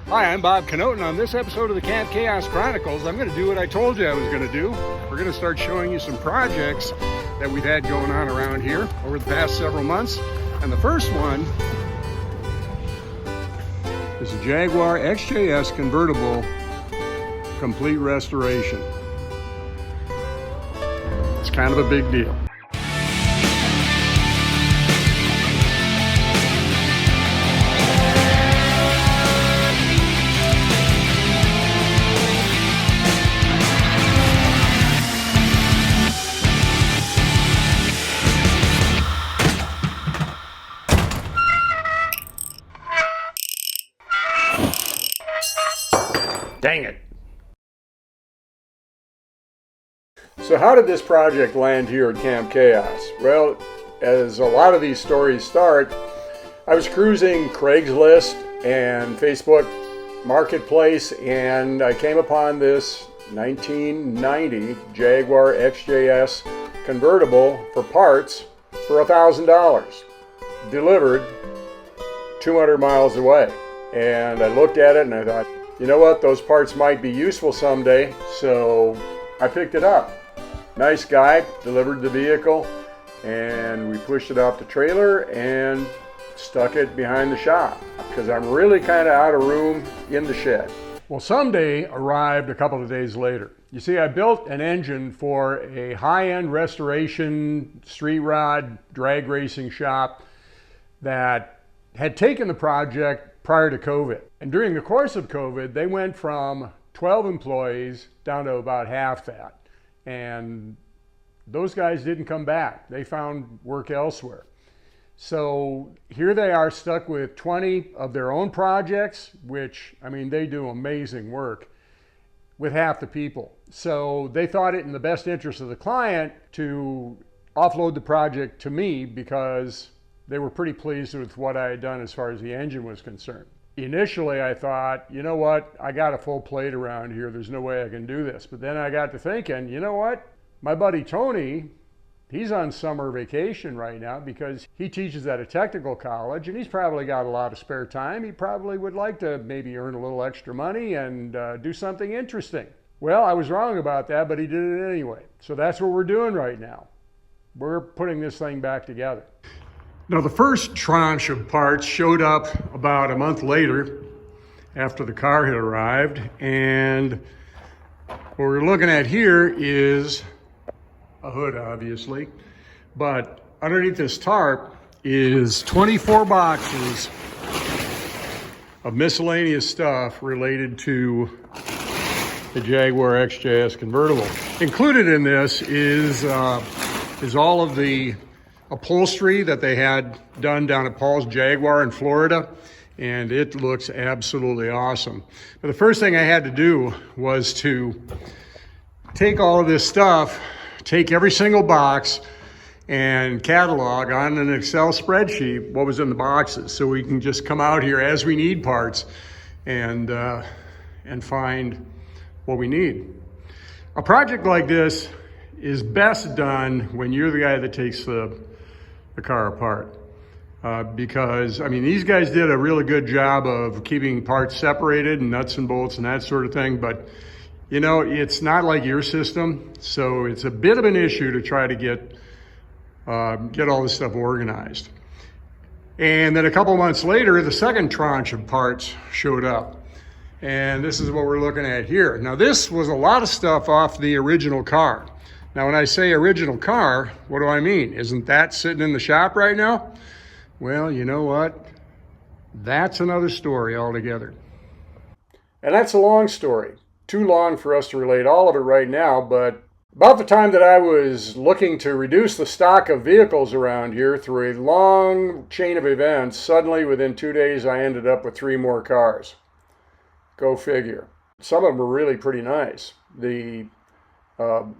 Hi, I'm Bob Canote, and on this episode of the Camp Chaos Chronicles, I'm going to do what I told you I was going to do. We're going to start showing you some projects that we've had going on around here over the past several months. And the first one is a Jaguar XJS convertible complete restoration. It's kind of a big deal. Dang it. So how did this project land here at Camp Chaos? Well, as a lot of these stories start, I was cruising Craigslist and Facebook Marketplace, and I came upon this 1990 Jaguar XJS convertible for parts for $1,000, delivered 200 miles away. And I looked at it and I thought, you know what, those parts might be useful someday, so I picked it up. Nice guy delivered the vehicle, and we pushed it off the trailer and stuck it behind the shop because I'm really kind of out of room in the shed. Well, someday arrived a couple of days later. You see, I built an engine for a high-end restoration street rod drag racing shop that had taken the project prior to COVID. And during the course of COVID, they went from 12 employees down to about half that. And those guys didn't come back. They found work elsewhere. So here they are stuck with 20 of their own projects, which, I mean, they do amazing work with half the people. So they thought it in the best interest of the client to offload the project to me because they were pretty pleased with what I had done as far as the engine was concerned. Initially, I thought, you know what, I got a full plate around here. There's no way I can do this. But then I got to thinking, you know what, my buddy Tony, he's on summer vacation right now because he teaches at a technical college and he's probably got a lot of spare time. He probably would like to maybe earn a little extra money and do something interesting. Well, I was wrong about that, but he did it anyway. So that's what we're doing right now. We're putting this thing back together. Now, the first tranche of parts showed up about a month later after the car had arrived, and what we're looking at here is a hood, obviously, but underneath this tarp is 24 boxes of miscellaneous stuff related to the Jaguar XJS convertible. Included in this is all of the upholstery that they had done down at Paul's Jaguar in Florida, and it looks absolutely awesome. But the first thing I had to do was to take all of this stuff, take every single box, and catalog on an Excel spreadsheet what was in the boxes, so we can just come out here as we need parts and find what we need. A project like this is best done when you're the guy that takes the car apart. Because, I mean, these guys did a really good job of keeping parts separated and nuts and bolts and that sort of thing, but you know, it's not like your system, so it's a bit of an issue to try to get all this stuff organized. And then a couple months later, the second tranche of parts showed up. And this is what we're looking at here. Now, this was a lot of stuff off the original car. Now, when I say original car, what do I mean? Isn't that sitting in the shop right now? Well, you know what? That's another story altogether. And that's a long story. Too long for us to relate all of it right now, but about the time that I was looking to reduce the stock of vehicles around here through a long chain of events, suddenly within 2 days I ended up with 3 more cars. Go figure. Some of them were really pretty nice. The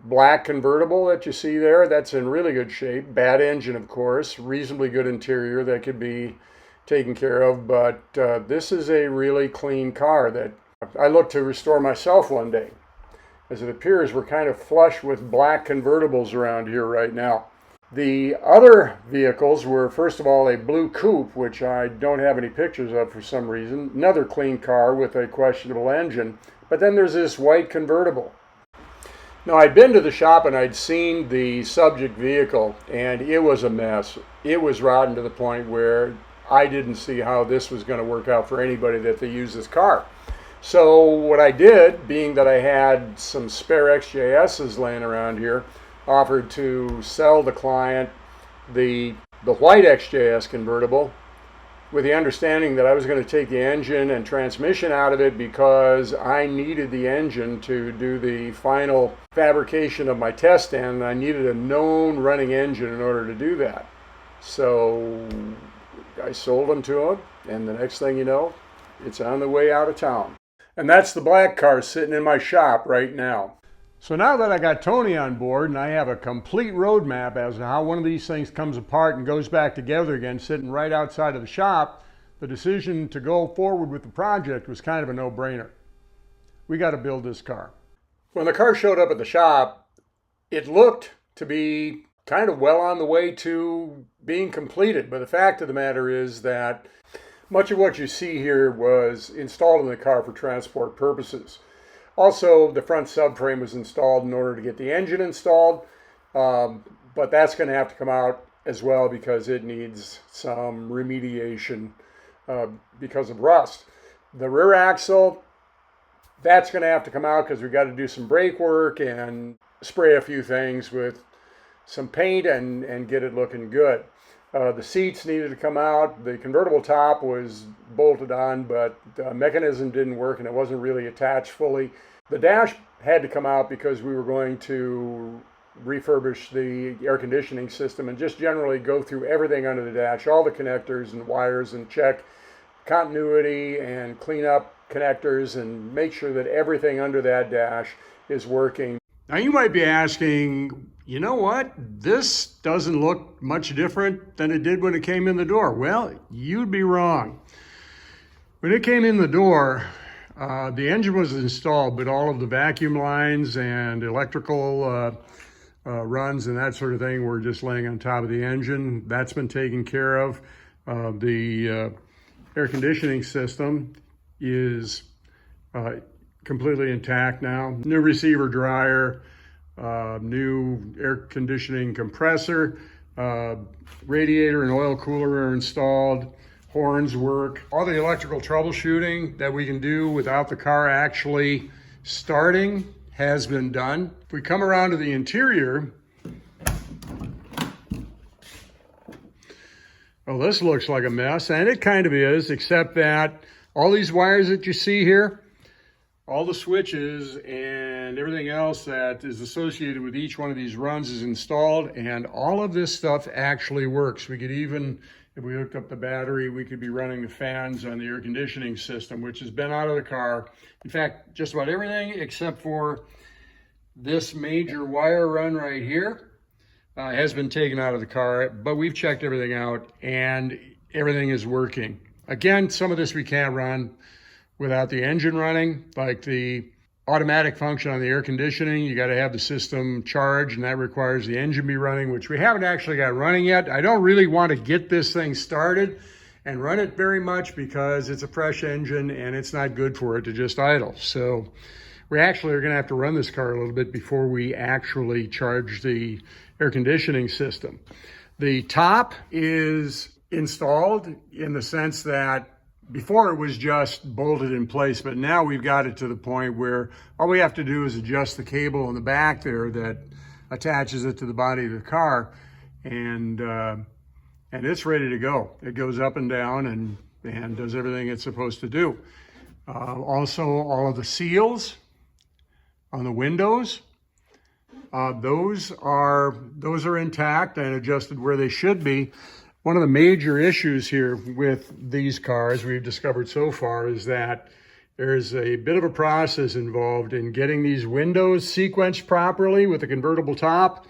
black convertible that you see there, that's in really good shape. Bad engine, of course. Reasonably good interior that could be taken care of. But this is a really clean car that I look to restore myself one day. As it appears, we're kind of flush with black convertibles around here right now. The other vehicles were, first of all, a blue coupe, which I don't have any pictures of for some reason, another clean car with a questionable engine, but then there's this white convertible. Now, I'd been to the shop and I'd seen the subject vehicle, and it was a mess. It was rotten to the point where I didn't see how this was going to work out for anybody that they use this car. So what I did, being that I had some spare XJSs laying around here, offered to sell the client the white XJS convertible with the understanding that I was going to take the engine and transmission out of it because I needed the engine to do the final fabrication of my test stand, and I needed a known running engine in order to do that. So I sold them to him, and the next thing you know, it's on the way out of town. And that's the black car sitting in my shop right now. So now that I got Tony on board and I have a complete roadmap as to how one of these things comes apart and goes back together again, sitting right outside of the shop, the decision to go forward with the project was kind of a no-brainer. We got to build this car. When the car showed up at the shop, it looked to be kind of well on the way to being completed, but the fact of the matter is that much of what you see here was installed in the car for transport purposes. Also, the front subframe was installed in order to get the engine installed, but that's going to have to come out as well because it needs some remediation because of rust. The rear axle, that's going to have to come out because we've got to do some brake work and spray a few things with some paint and get it looking good. The seats needed to come out. The convertible top was bolted on, but the mechanism didn't work and it wasn't really attached fully. The dash had to come out because we were going to refurbish the air conditioning system and just generally go through everything under the dash, all the connectors and wires, and check continuity and clean up connectors and make sure that everything under that dash is working. Now you might be asking, you know what? This doesn't look much different than it did when it came in the door. Well, you'd be wrong. When it came in the door, the engine was installed, but all of the vacuum lines and electrical runs and that sort of thing were just laying on top of the engine. That's been taken care of. The air conditioning system is completely intact now. New receiver dryer, new air conditioning compressor, radiator and oil cooler are installed. Horns work. All the electrical troubleshooting that we can do without the car actually starting has been done. If we come around to the interior, well, this looks like a mess, and it kind of is, except that all these wires that you see here, all the switches and everything else that is associated with each one of these runs is installed, and all of this stuff actually works. We could even, if we hooked up the battery, we could be running the fans on the air conditioning system, which has been out of the car. In fact, just about everything except for this major wire run right here has been taken out of the car, but we've checked everything out and everything is working. Again, some of this we can't run without the engine running, like the automatic function on the air conditioning. You got to have the system charged, and that requires the engine be running, which we haven't actually got running yet. I don't really want to get this thing started and run it very much because it's a fresh engine and it's not good for it to just idle. So we actually are going to have to run this car a little bit before we actually charge the air conditioning system. The top is installed in the sense that before it was just bolted in place, but now we've got it to the point where all we have to do is adjust the cable in the back there that attaches it to the body of the car, and it's ready to go. It goes up and down and does everything it's supposed to do. Also, all of the seals on the windows, those are intact and adjusted where they should be. One of the major issues here with these cars we've discovered so far is that there's a bit of a process involved in getting these windows sequenced properly with the convertible top.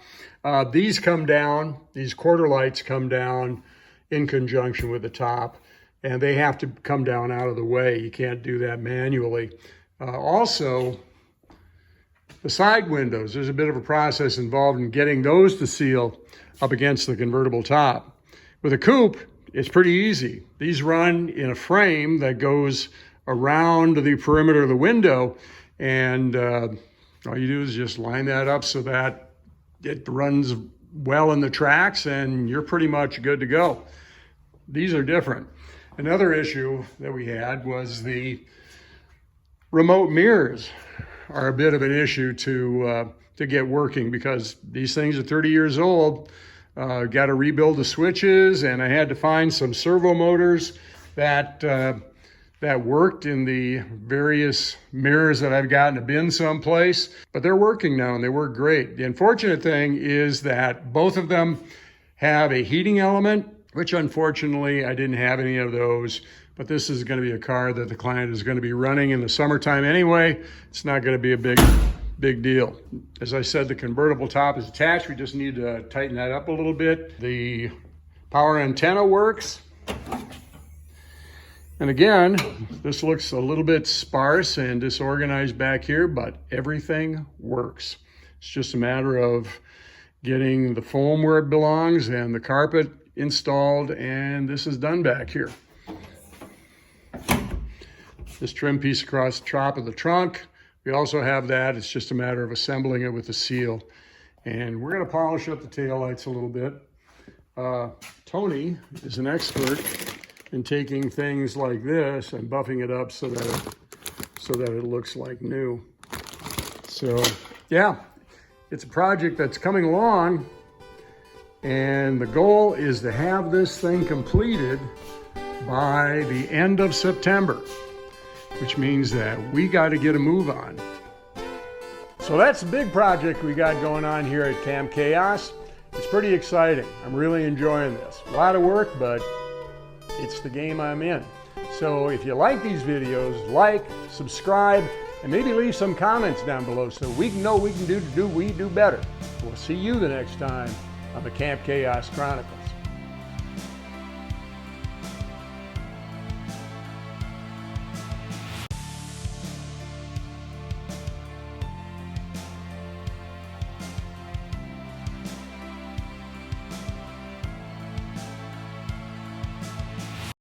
These come down, these quarter lights come down in conjunction with the top, and they have to come down out of the way. You can't do that manually. Also, the side windows, there's a bit of a process involved in getting those to seal. up against the convertible top. With a coupe, it's pretty easy. These run in a frame that goes around the perimeter of the window, and all you do is just line that up so that it runs well in the tracks and you're pretty much good to go. These are different. Another issue that we had was the remote mirrors are a bit of an issue to get working, because these things are 30 years old. Got to rebuild the switches, and I had to find some servo motors that worked in the various mirrors that I've got in a bin someplace. But they're working now, and they work great. The unfortunate thing is that both of them have a heating element, which unfortunately I didn't have any of those. But this is going to be a car that the client is going to be running in the summertime anyway. It's not going to be a big deal. As I said, the convertible top is attached. We just need to tighten that up a little bit. The power antenna works. And again, this looks a little bit sparse and disorganized back here, but everything works. It's just a matter of getting the foam where it belongs and the carpet installed, and this is done back here. This trim piece across the top of the trunk, we also have that. It's just a matter of assembling it with the seal. And we're going to polish up the taillights a little bit. Tony is an expert in taking things like this and buffing it up so that it looks like new. So yeah, it's a project that's coming along, and the goal is to have this thing completed by the end of September, which means that we got to get a move on. So that's a big project we got going on here at Camp Chaos. It's pretty exciting. I'm really enjoying this. A lot of work, but it's the game I'm in. So if you like these videos, like, subscribe, and maybe leave some comments down below so we can know we can do better. We'll see you the next time on the Camp Chaos Chronicle.